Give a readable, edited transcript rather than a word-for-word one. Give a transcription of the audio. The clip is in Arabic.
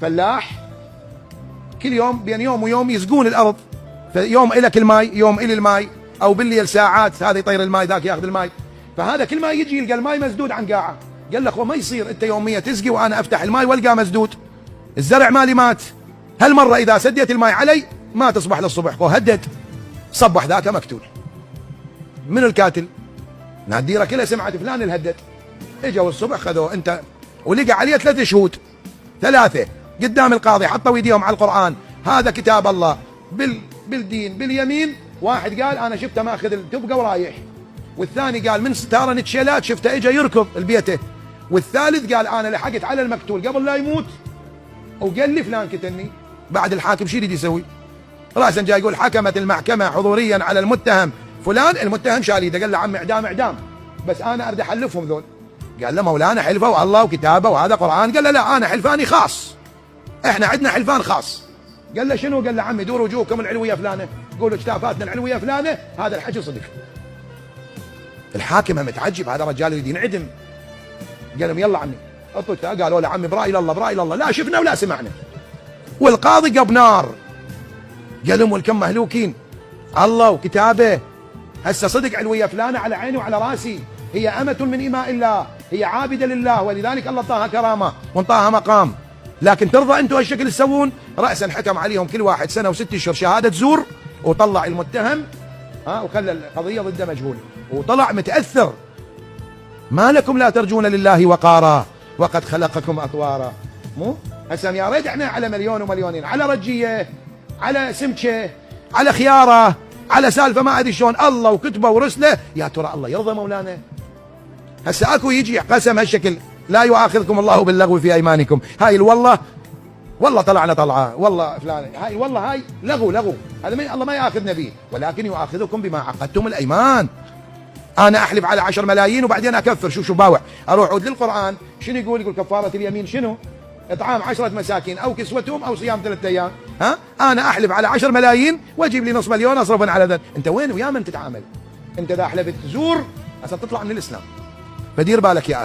فلاح كل يوم بين يوم ويوم يسقون الارض، فيوم الك الماي يوم الي الماي، او بالليل ساعات هذا يطير الماي ذاك ياخذ الماي، فهذا كل ما يجي يلقى الماي مسدود عن قاعه. قال له اخو ما يصير انت يوميا تسقي وانا افتح الماي والقاه مسدود، الزرع مالي مات، هالمره اذا سديت الماي علي ما تصبح للصبح. هو هدد صبح ذاك مقتول. من القاتل؟ الديره كلها سمعت فلان الهدد. اجوا الصبح خذوه انت، ولقى عليه 3 شهود، 3 قدام القاضي حطوا ايديهم على القران، هذا كتاب الله بالدين باليمين. واحد قال انا شفته ماخذ التبقه ورايح، والثاني قال من ستاره نتشيلات شفته اجى يركض لبيته، والثالث قال انا لحقت على المقتول قبل لا يموت وقال لي فلان قتلني. بعد الحاكم شو يريد يسوي؟ راسا جاي يقول حكمت المحكمه حضوريا على المتهم فلان، المتهم شال ايده قال له عمي اعدام اعدام، بس انا اريد احلفهم ذول. قال له مولانا حلفوا الله وكتابه وهذا قران. قال له لا انا حلفاني خاص، احنا عندنا حلفان خاص. قال له شنو؟ قال له عمي دوروا وجوهكم العلويه فلانه، قولوا اجتافاتنا العلويه فلانه، هذا الحكي صدق. الحاكم متعجب، هذا رجال يريد ينعدم. قال لهم يلا عمي اطلق. قالوا له عمي براي الله براي الله، لا شفنا ولا سمعنا. والقاضي قب نار، قال لهم والكم مهلوكين الله وكتابه، هسه صدق علويه فلانه على عيني وعلى راسي، هي امه من اماء الله، هي عابده لله، ولذلك الله اعطاها كرامه وانطاها مقام. لكن ترضى انتم هالشكل تسوون؟ راسا حكم عليهم كل واحد 1 سنة و6 اشهر شهاده زور، وطلع المتهم وخلى القضيه ضده مجهول، وطلع متاثر. ما لكم لا ترجون لله وقارا وقد خلقكم اطوارا. مو هسه يا ريت احنا على مليون ومليونين، على رجيه، على سمكه، على خياره، على سالفه ما ادري شلون، الله وكتبه ورسله، يا ترى الله يرضى مولانا؟ هسه اكو يجي قسم هالشكل، لا يؤاخذكم الله باللغو في ايمانكم، هاي والله طلعنا طلعه، والله فلان هاي والله هاي لغو، هذا الله ما ياخذنا به، ولكن يؤاخذكم بما عقدتم الايمان. انا احلف على 10 ملايين وبعدين اكفر، شو باوع، اروح اعود للقران شنو يقول؟ يقول كفاره اليمين شنو؟ اطعام 10 مساكين او كسوتهم او صيام 3 ايام. انا احلف على 10 ملايين واجيب لي نص مليون اصرفا على ذا. انت وين ويا من تتعامل؟ انت اذا حلفت زور هسه تطلع من الاسلام، فدير بالك يا اخي.